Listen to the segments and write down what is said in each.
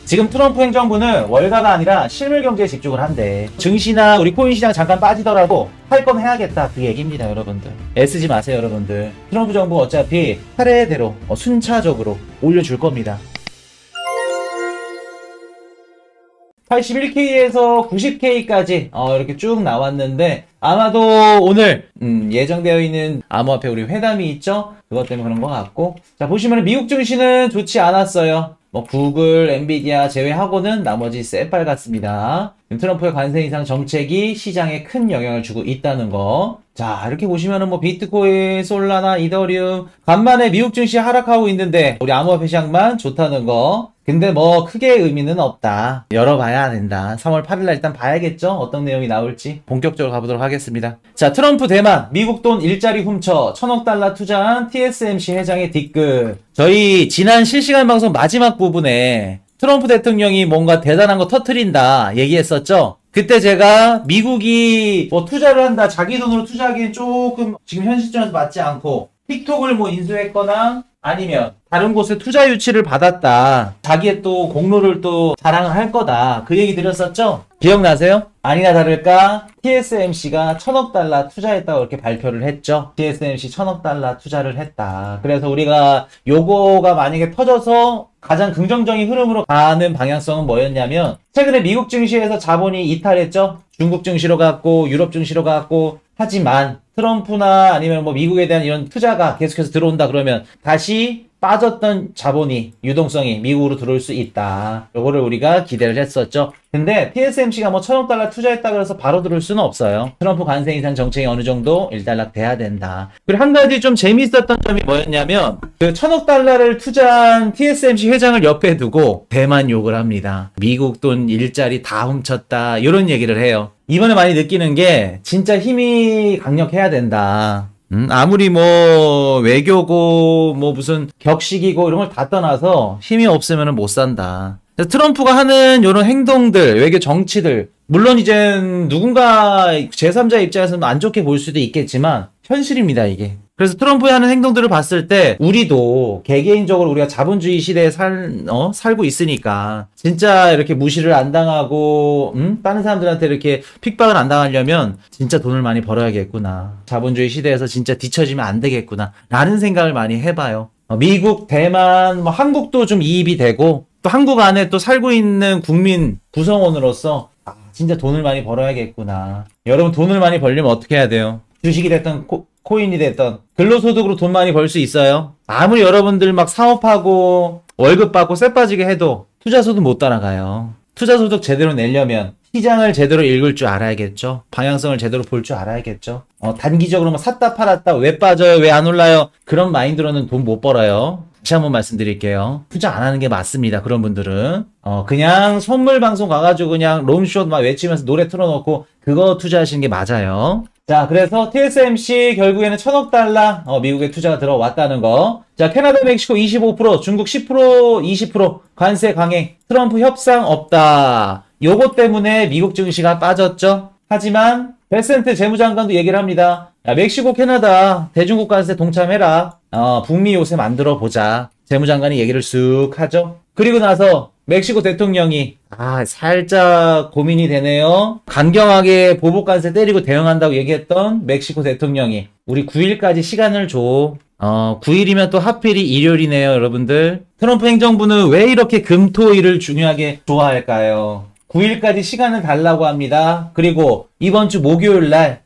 지금 트럼프 행정부는 월가가 아니라 실물 경제에 집중을 한대. 증시나 우리 코인 시장 잠깐 빠지더라도 할 건 해야겠다, 그 얘기입니다, 여러분들. 애쓰지 마세요, 여러분들. 트럼프 정부 어차피 차례대로 순차적으로 올려줄 겁니다. 81K에서 90K까지 이렇게 쭉 나왔는데, 아마도 오늘 예정되어 있는 암호화폐 우리 회담이 있죠? 그것 때문에 그런 것 같고, 자 보시면 미국 증시는 좋지 않았어요. 구글, 엔비디아 제외하고는 나머지 새빨 같습니다. 트럼프의 관세 인상 정책이 시장에 큰 영향을 주고 있다는 거. 자, 이렇게 보시면은 비트코인, 솔라나, 이더리움 간만에 미국 증시 하락하고 있는데 우리 암호화폐 시장만 좋다는 거. 근데 크게 의미는 없다. 열어봐야 된다. 3월 8일날 일단 봐야겠죠? 어떤 내용이 나올지 본격적으로 가보도록 하겠습니다. 자, 트럼프 대만, 미국 돈 일자리 훔쳐 1000억 달러 투자한 TSMC 회장의 뒤끝. 저희 지난 실시간 방송 마지막 부분에 트럼프 대통령이 뭔가 대단한 거 터트린다 얘기했었죠? 그때 제가 미국이 투자를 한다, 자기 돈으로 투자하기엔 조금 지금 현 시점에서 맞지 않고 틱톡을 인수했거나 아니면 다른 곳에 투자 유치를 받았다, 자기의 또 공로를 또 자랑을 할 거다, 그 얘기 드렸었죠? 기억나세요? 아니나 다를까 TSMC가 1000억 달러 투자했다고 이렇게 발표를 했죠. TSMC 1000억 달러 투자를 했다. 그래서 우리가 요거가 만약에 터져서 가장 긍정적인 흐름으로 가는 방향성은 뭐였냐면, 최근에 미국 증시에서 자본이 이탈했죠. 중국 증시로 갔고 유럽 증시로 갔고. 하지만 트럼프나 아니면 미국에 대한 이런 투자가 계속해서 들어온다 그러면 다시 빠졌던 자본이, 유동성이 미국으로 들어올 수 있다. 요거를 우리가 기대를 했었죠. 근데 TSMC가 1000억 달러 투자했다 그래서 바로 들어올 수는 없어요. 트럼프 관세 인상 정책이 어느 정도 일단락 돼야 된다. 그리고 한 가지 좀 재미있었던 점이 뭐였냐면, 그 1000억 달러를 투자한 TSMC 회장을 옆에 두고 대만 욕을 합니다. 미국 돈 일자리 다 훔쳤다, 이런 얘기를 해요. 이번에 많이 느끼는 게 진짜 힘이 강력해야 된다. 아무리 외교고 무슨 격식이고 이런 걸 다 떠나서 힘이 없으면 못 산다. 그래서 트럼프가 하는 이런 행동들, 외교 정치들, 물론 이젠 누군가 제3자 입장에서는 안 좋게 볼 수도 있겠지만 현실입니다, 이게. 그래서 트럼프의 하는 행동들을 봤을 때 우리도 개개인적으로 우리가 자본주의 시대에 살고 있으니까 진짜 이렇게 무시를 안 당하고 다른 사람들한테 이렇게 핍박을 안 당하려면 진짜 돈을 많이 벌어야겠구나, 자본주의 시대에서 진짜 뒤처지면 안 되겠구나 라는 생각을 많이 해봐요. 미국, 대만, 한국도 좀 이입이 되고, 또 한국 안에 또 살고 있는 국민 구성원으로서 진짜 돈을 많이 벌어야겠구나. 여러분, 돈을 많이 벌려면 어떻게 해야 돼요? 주식이 됐던 코인이 됐던 근로소득으로 돈 많이 벌 수 있어요. 아무리 여러분들 사업하고 월급 받고 쎄 빠지게 해도 투자소득 못 따라가요. 투자소득 제대로 내려면 시장을 제대로 읽을 줄 알아야겠죠. 방향성을 제대로 볼 줄 알아야겠죠. 단기적으로 샀다 팔았다, 왜 빠져요, 왜 안 올라요, 그런 마인드로는 돈 못 벌어요. 다시 한번 말씀드릴게요. 투자 안 하는 게 맞습니다. 그런 분들은 그냥 선물 방송 가가지고 그냥 롱숏 외치면서 노래 틀어놓고 그거 투자하시는 게 맞아요. 자, 그래서 TSMC 결국에는 1000억 달러 미국에 투자가 들어왔다는 거. 자, 캐나다, 멕시코 25%, 중국 10%, 20% 관세 강행, 트럼프 협상 없다. 요것 때문에 미국 증시가 빠졌죠. 하지만 베센트 재무장관도 얘기를 합니다. 야, 멕시코, 캐나다 대중국 관세 동참해라. 북미 요새 만들어 보자. 재무장관이 얘기를 쓱 하죠. 그리고 나서 멕시코 대통령이 살짝 고민이 되네요. 강경하게 보복관세 때리고 대응한다고 얘기했던 멕시코 대통령이 우리 9일까지 시간을 줘. 9일이면 또 하필이 일요일이네요, 여러분들. 트럼프 행정부는 왜 이렇게 금토일을 중요하게 좋아할까요? 9일까지 시간을 달라고 합니다. 그리고 이번 주 목요일 날,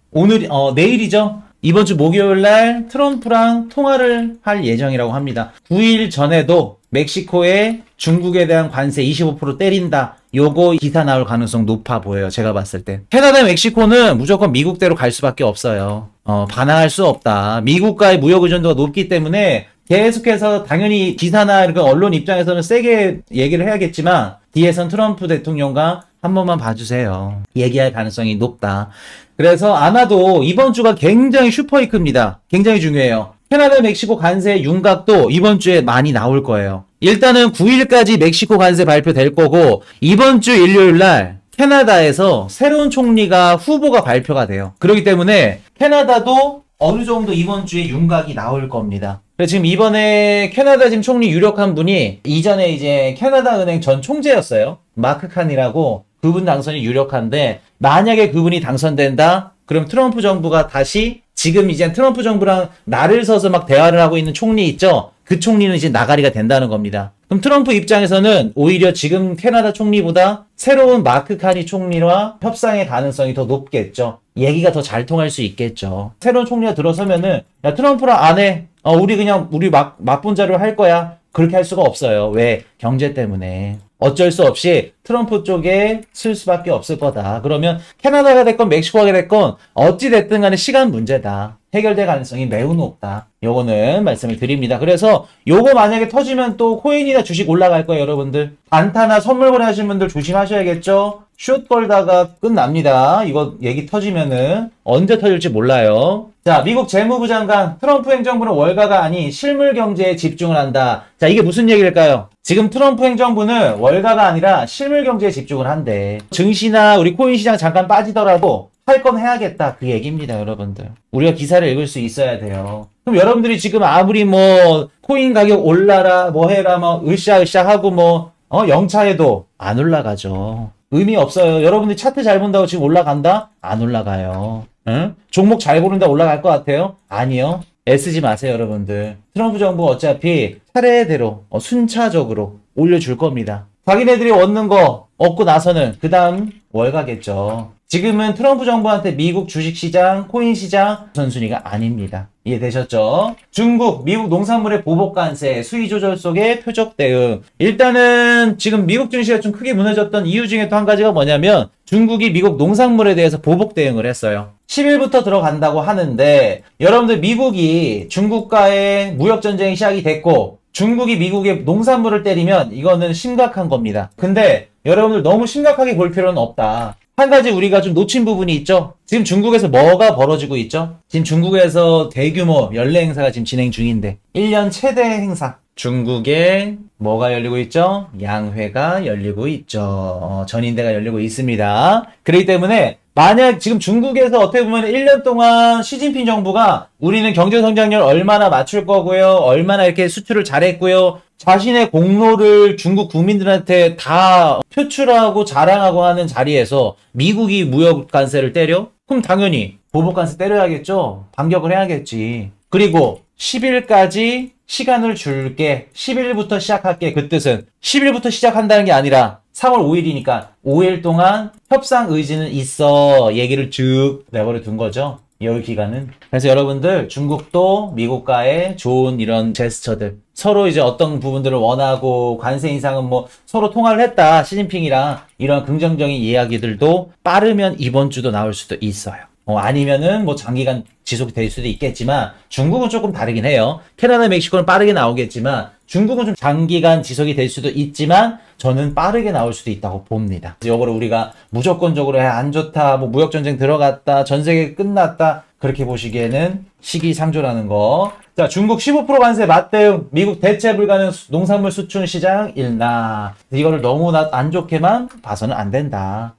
내일이죠? 이번 주 목요일 날 트럼프랑 통화를 할 예정이라고 합니다. 9일 전에도 멕시코에 중국에 대한 관세 25% 때린다, 요거 기사 나올 가능성 높아 보여요, 제가 봤을 때. 캐나다, 멕시코는 무조건 미국대로 갈 수밖에 없어요. 반항할 수 없다. 미국과의 무역 의존도가 높기 때문에 계속해서 당연히 기사나 이런 언론 입장에서는 세게 얘기를 해야겠지만 뒤에선 트럼프 대통령과 한 번만 봐주세요, 얘기할 가능성이 높다. 그래서 아마도 이번 주가 굉장히 슈퍼위크입니다. 굉장히 중요해요. 캐나다, 멕시코 관세 윤곽도 이번 주에 많이 나올 거예요. 일단은 9일까지 멕시코 관세 발표될 거고, 이번 주 일요일 날 캐나다에서 새로운 총리가 후보가 발표가 돼요. 그렇기 때문에 캐나다도 어느 정도 이번 주에 윤곽이 나올 겁니다. 그래서 지금 이번에 캐나다 지금 총리 유력한 분이 이전에 이제 캐나다 은행 전 총재였어요. 마크 칸이라고 그분 당선이 유력한데 만약에 그분이 당선된다? 그럼 트럼프 정부가 다시 지금 이제 트럼프 정부랑 나를 서서 막 대화를 하고 있는 총리 있죠? 그 총리는 이제 나가리가 된다는 겁니다. 그럼 트럼프 입장에서는 오히려 지금 캐나다 총리보다 새로운 마크 카니 총리와 협상의 가능성이 더 높겠죠. 얘기가 더 잘 통할 수 있겠죠. 새로운 총리가 들어서면은 야 트럼프랑 안 해. 우리 그냥 우리 맞분자로 할 거야. 그렇게 할 수가 없어요. 왜? 경제 때문에. 어쩔 수 없이 트럼프 쪽에 쓸 수밖에 없을 거다. 그러면 캐나다가 됐건 멕시코가 됐건 어찌 됐든 간에 시간 문제다. 해결될 가능성이 매우 높다. 요거는 말씀을 드립니다. 그래서 요거 만약에 터지면 또 코인이나 주식 올라갈 거예요, 여러분들. 단타나 선물 거래하시는 분들 조심하셔야겠죠? 숏 걸다가 끝납니다. 이거 얘기 터지면은 언제 터질지 몰라요. 자, 미국 재무부 장관 트럼프 행정부는 월가가 아닌 실물 경제에 집중을 한다. 자, 이게 무슨 얘기일까요? 지금 트럼프 행정부는 월가가 아니라 실물 경제에 집중을 한대. 증시나 우리 코인 시장 잠깐 빠지더라도 할 건 해야겠다. 그 얘기입니다, 여러분들. 우리가 기사를 읽을 수 있어야 돼요. 그럼 여러분들이 지금 아무리 뭐 코인 가격 올라라 뭐 해라 뭐 으쌰으쌰 하고 뭐 영차해도 안 올라가죠. 의미 없어요. 여러분들이 차트 잘 본다고 지금 올라간다? 안 올라가요. 응? 종목 잘 고른다 올라갈 것 같아요? 아니요. 애쓰지 마세요, 여러분들. 트럼프 정부가 어차피 차례대로 순차적으로 올려줄 겁니다. 자기네들이 얻는 거 얻고 나서는 그 다음 월가겠죠. 지금은 트럼프 정부한테 미국 주식시장, 코인시장 선순위가 아닙니다. 이해되셨죠? 중국, 미국 농산물의 보복 관세, 수위 조절 속의 표적 대응. 일단은 지금 미국 증시가 좀 크게 무너졌던 이유 중에 또 한 가지가 뭐냐면 중국이 미국 농산물에 대해서 보복 대응을 했어요. 10일부터 들어간다고 하는데 여러분들 미국이 중국과의 무역전쟁이 시작이 됐고 중국이 미국의 농산물을 때리면 이거는 심각한 겁니다. 근데 여러분들 너무 심각하게 볼 필요는 없다. 한 가지 우리가 좀 놓친 부분이 있죠. 지금 중국에서 뭐가 벌어지고 있죠? 지금 중국에서 대규모 연례 행사가 지금 진행 중인데 1년 최대 행사. 중국에 뭐가 열리고 있죠? 양회가 열리고 있죠. 전인대가 열리고 있습니다. 그렇기 때문에 만약 지금 중국에서 어떻게 보면 1년 동안 시진핑 정부가 우리는 경제성장률 얼마나 맞출 거고요. 얼마나 이렇게 수출을 잘했고요. 자신의 공로를 중국 국민들한테 다 표출하고 자랑하고 하는 자리에서 미국이 무역 관세를 때려? 그럼 당연히 보복 관세 때려야겠죠. 반격을 해야겠지. 그리고 10일까지 시간을 줄게. 10일부터 시작할게. 그 뜻은 10일부터 시작한다는 게 아니라 3월 5일이니까 5일 동안 협상 의지는 있어. 얘기를 쭉 내버려 둔 거죠. 여기 기간은. 그래서 여러분들 중국도 미국과의 좋은 이런 제스처들 서로 이제 어떤 부분들을 원하고 관세 인상은 뭐 서로 통화를 했다. 시진핑이랑 이런 긍정적인 이야기들도 빠르면 이번 주도 나올 수도 있어요. 아니면은 뭐 장기간 지속이 될 수도 있겠지만 중국은 조금 다르긴 해요. 캐나다, 멕시코는 빠르게 나오겠지만 중국은 좀 장기간 지속이 될 수도 있지만 저는 빠르게 나올 수도 있다고 봅니다. 이거를 우리가 무조건적으로 안 좋다, 뭐 무역전쟁 들어갔다, 전세계 끝났다 그렇게 보시기에는 시기상조라는 거. 자, 중국 15% 관세 맞대응, 미국 대체 불가능 농산물 수출 시장 일나. 이거를 너무 안 좋게만 봐서는 안 된다.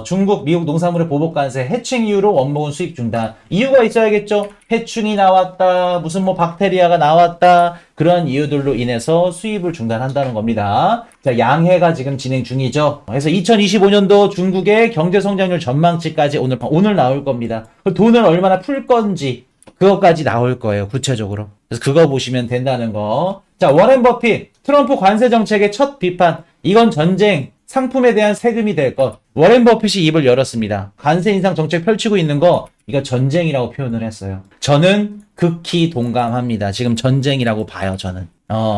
중국, 미국 농산물의 보복 관세, 해충 이후로 원목은 수입 중단. 이유가 있어야겠죠? 해충이 나왔다, 무슨 뭐 박테리아가 나왔다, 그런 이유들로 인해서 수입을 중단한다는 겁니다. 자, 양해가 지금 진행 중이죠. 그래서 2025년도 중국의 경제성장률 전망치까지 오늘 나올 겁니다. 돈을 얼마나 풀 건지, 그것까지 나올 거예요, 구체적으로. 그래서 그거 보시면 된다는 거. 자, 워렌 버핏, 트럼프 관세 정책의 첫 비판. 이건 전쟁, 상품에 대한 세금이 될 것. 워렌 버핏이 입을 열었습니다. 관세 인상 정책 펼치고 있는 거 이거 전쟁이라고 표현을 했어요. 저는 극히 동감합니다. 지금 전쟁이라고 봐요, 저는.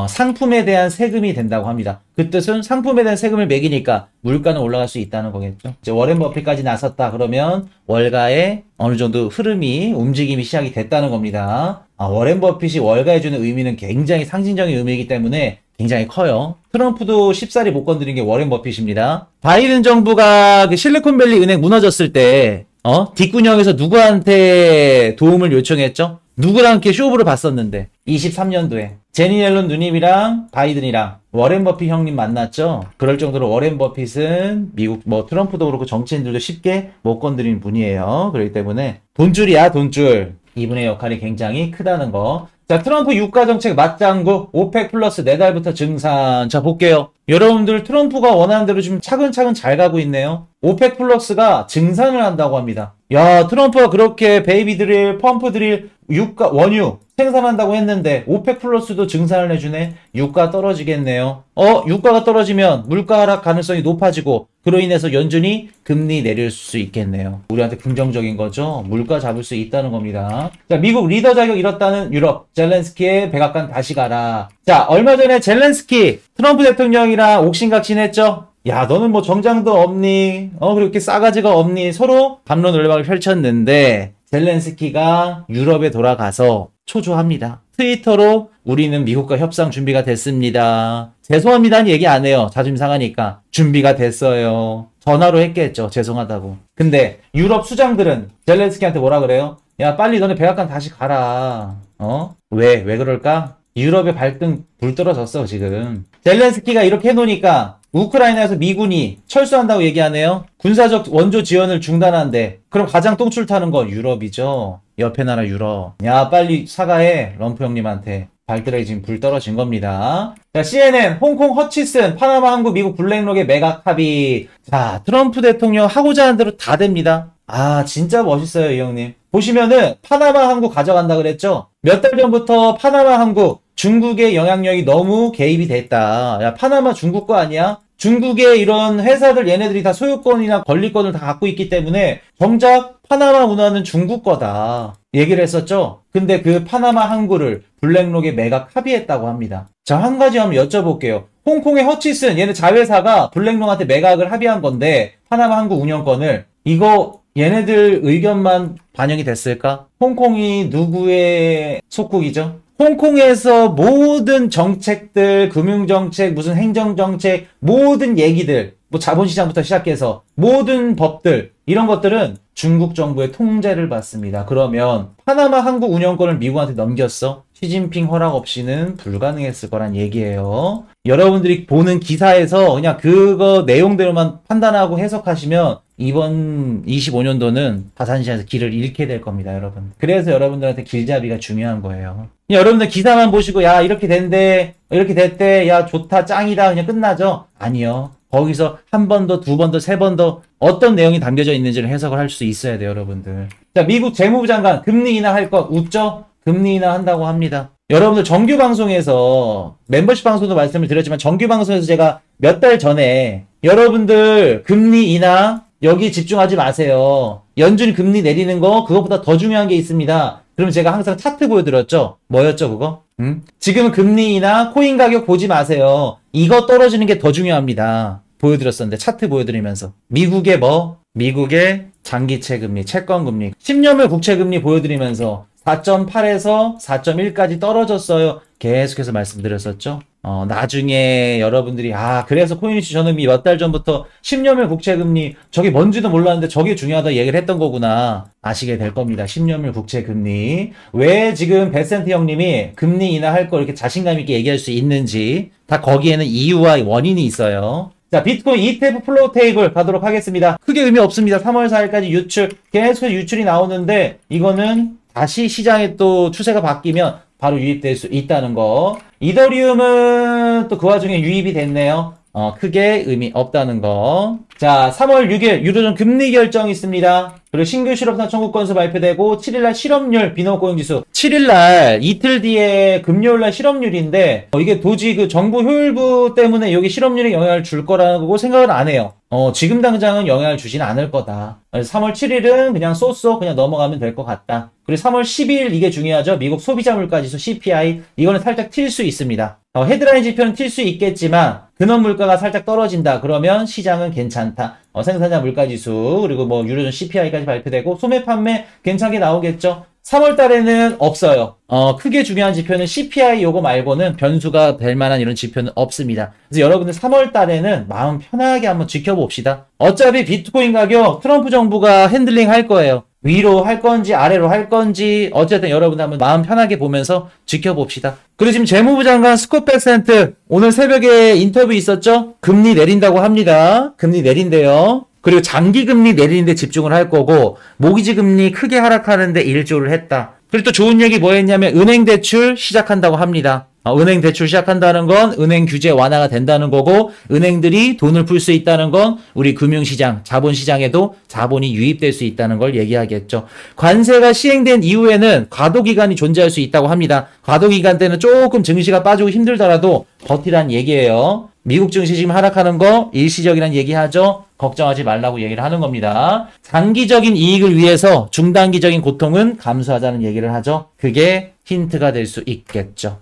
상품에 대한 세금이 된다고 합니다. 그 뜻은 상품에 대한 세금을 매기니까 물가는 올라갈 수 있다는 거겠죠. 이제 워렌 버핏까지 나섰다 그러면 월가에 어느 정도 흐름이, 움직임이 시작이 됐다는 겁니다. 워렌 버핏이 월가에 주는 의미는 굉장히 상징적인 의미이기 때문에 굉장히 커요. 트럼프도 쉽사리 못 건드린 게 워렌 버핏입니다. 바이든 정부가 그 실리콘밸리 은행 무너졌을 때 뒷구녕에서 누구한테 도움을 요청했죠? 누구랑 이렇게 쇼부를 봤었는데 23년도에 제니 옐런 누님이랑 바이든이랑 워렌 버핏 형님 만났죠. 그럴 정도로 워렌 버핏은 미국 뭐 트럼프도 그렇고 정치인들도 쉽게 못 건드리는 분이에요. 그렇기 때문에 돈줄이야, 돈줄. 이분의 역할이 굉장히 크다는 거. 자, 트럼프 유가 정책 맞장구, 오펙 플러스 내달부터 증산. 자, 볼게요. 여러분들 트럼프가 원하는 대로 좀 차근차근 잘 가고 있네요. 오펙 플러스가 증산을 한다고 합니다. 야, 트럼프가 그렇게 베이비 드릴, 펌프 드릴, 유가, 원유 생산한다고 했는데 오펙 플러스도 증산을 해주네. 유가 떨어지겠네요. 유가가 떨어지면 물가 하락 가능성이 높아지고 그로 인해서 연준이 금리 내릴 수 있겠네요. 우리한테 긍정적인 거죠. 물가 잡을 수 있다는 겁니다. 자, 미국 리더 자격 잃었다는 유럽. 젤렌스키의 백악관 다시 가라. 자, 얼마 전에 젤렌스키 트럼프 대통령이랑 옥신각신했죠. 야, 너는 뭐 정장도 없니? 그렇게 싸가지가 없니? 서로 담론 논박을 펼쳤는데 젤렌스키가 유럽에 돌아가서 초조합니다. 트위터로 우리는 미국과 협상 준비가 됐습니다. 죄송합니다는 얘기 안 해요. 자존심 상하니까. 준비가 됐어요. 전화로 했겠죠. 죄송하다고. 근데 유럽 수장들은 젤렌스키한테 뭐라 그래요? 야, 빨리 너네 백악관 다시 가라. 왜 그럴까? 유럽의 발등 불 떨어졌어, 지금. 젤렌스키가 이렇게 해놓으니까 우크라이나에서 미군이 철수한다고 얘기하네요. 군사적 원조 지원을 중단한대. 그럼 가장 똥줄 타는 건 유럽이죠. 옆에 나라 유럽. 야, 빨리 사과해. 럼프 형님한테. 발등에 지금 불 떨어진 겁니다. 자, CNN, 홍콩 허치슨, 파나마 항구, 미국 블랙록의 매각 합의. 자, 트럼프 대통령 하고자 하는 대로 다 됩니다. 아, 진짜 멋있어요, 이 형님. 보시면은 파나마 항구 가져간다 그랬죠? 몇 달 전부터 파나마 항구 중국의 영향력이 너무 개입이 됐다. 야, 파나마 중국 거 아니야? 중국의 이런 회사들 얘네들이 다 소유권이나 권리권을 다 갖고 있기 때문에 정작 파나마 운하는 중국 거다. 얘기를 했었죠? 근데 그 파나마 항구를 블랙록에 매각 합의했다고 합니다. 자, 한 가지 한번 여쭤볼게요. 홍콩의 허치슨, 얘네 자회사가 블랙록한테 매각을 합의한 건데 파나마 항구 운영권을 이거 얘네들 의견만 반영이 됐을까? 홍콩이 누구의 속국이죠? 홍콩에서 모든 정책들, 금융정책, 무슨 행정정책, 모든 얘기들, 뭐 자본시장부터 시작해서 모든 법들, 이런 것들은 중국 정부의 통제를 받습니다. 그러면 파나마 항구 운영권을 미국한테 넘겼어? 시진핑 허락 없이는 불가능했을 거란 얘기예요. 여러분들이 보는 기사에서 그냥 그거 내용대로만 판단하고 해석하시면 이번 25년도는 파산시장에서 길을 잃게 될 겁니다, 여러분. 그래서 여러분들한테 길잡이가 중요한 거예요. 그냥 여러분들 기사만 보시고 야, 이렇게 된대, 이렇게 됐대, 야, 좋다, 짱이다, 그냥 끝나죠? 아니요. 거기서 한 번 더, 두 번 더, 세 번 더 어떤 내용이 담겨져 있는지를 해석을 할 수 있어야 돼요, 여러분들. 자, 미국 재무부 장관 금리 인하할 것 웃죠? 금리 인하한다고 합니다. 여러분들 정규 방송에서 멤버십 방송도 말씀을 드렸지만 정규 방송에서 제가 몇 달 전에 여러분들 금리 인하 여기 집중하지 마세요. 연준이 금리 내리는 거 그것보다 더 중요한 게 있습니다. 그럼 제가 항상 차트 보여드렸죠? 뭐였죠 그거? 지금은 금리 인하 코인 가격 보지 마세요. 이거 떨어지는 게 더 중요합니다. 보여드렸었는데 차트 보여드리면서 미국의 뭐? 미국의 장기채 금리, 채권 금리, 10년물 국채 금리 보여드리면서 4.8에서 4.1까지 떨어졌어요. 계속해서 말씀드렸었죠. 나중에 여러분들이 그래서 코인이슈 저는 몇 달 전부터 10년물 국채금리 저게 뭔지도 몰랐는데 저게 중요하다 얘기를 했던 거구나 아시게 될 겁니다. 10년물 국채금리 왜 지금 베센트 형님이 금리 인하할 거 이렇게 자신감 있게 얘기할 수 있는지 다 거기에는 이유와 원인이 있어요. 자, 비트코인 ETF 플로우 테이블 가도록 하겠습니다. 크게 의미 없습니다. 3월 4일까지 유출 계속 유출이 나오는데 이거는 다시 시장에 또 추세가 바뀌면 바로 유입될 수 있다는 거. 이더리움은 또 그 와중에 유입이 됐네요. 크게 의미 없다는 거. 자, 3월 6일 유로존 금리 결정이 있습니다. 그리고 신규 실업자 청구 건수 발표되고 7일날 실업률 비농업고용지수 7일날 이틀 뒤에 금요일날 실업률인데 이게 도저히 그 정부 효율부 때문에 여기 실업률에 영향을 줄 거라고 생각을 안 해요. 지금 당장은 영향을 주진 않을 거다. 3월 7일은 그냥 쏘쏘 그냥 넘어가면 될 것 같다. 그리고 3월 12일 이게 중요하죠. 미국 소비자 물가지수 CPI 이거는 살짝 튈 수 있습니다. 헤드라인 지표는 튈 수 있겠지만 근원 물가가 살짝 떨어진다. 그러면 시장은 괜찮다. 생산자 물가지수 그리고 뭐 유로존 CPI까지 발표되고 소매 판매 괜찮게 나오겠죠. 3월 달에는 없어요. 크게 중요한 지표는 CPI 요거 말고는 변수가 될 만한 이런 지표는 없습니다. 그래서 여러분들 3월 달에는 마음 편하게 한번 지켜봅시다. 어차피 비트코인 가격 트럼프 정부가 핸들링 할 거예요. 위로 할 건지 아래로 할 건지 어쨌든 여러분 한번 마음 편하게 보면서 지켜봅시다. 그리고 지금 재무부 장관 스콧 베센트 오늘 새벽에 인터뷰 있었죠? 금리 내린다고 합니다. 금리 내린대요. 그리고 장기 금리 내리는데 집중을 할 거고 모기지 금리 크게 하락하는데 일조를 했다. 그리고 또 좋은 얘기 뭐였냐면 은행 대출 시작한다고 합니다. 은행 대출 시작한다는 건 은행 규제 완화가 된다는 거고 은행들이 돈을 풀 수 있다는 건 우리 금융시장, 자본시장에도 자본이 유입될 수 있다는 걸 얘기하겠죠. 관세가 시행된 이후에는 과도기간이 존재할 수 있다고 합니다. 과도기간 때는 조금 증시가 빠지고 힘들더라도 버티란 얘기예요. 미국 증시 지금 하락하는 거 일시적이란 얘기하죠. 걱정하지 말라고 얘기를 하는 겁니다. 장기적인 이익을 위해서 중단기적인 고통은 감수하자는 얘기를 하죠. 그게 힌트가 될 수 있겠죠.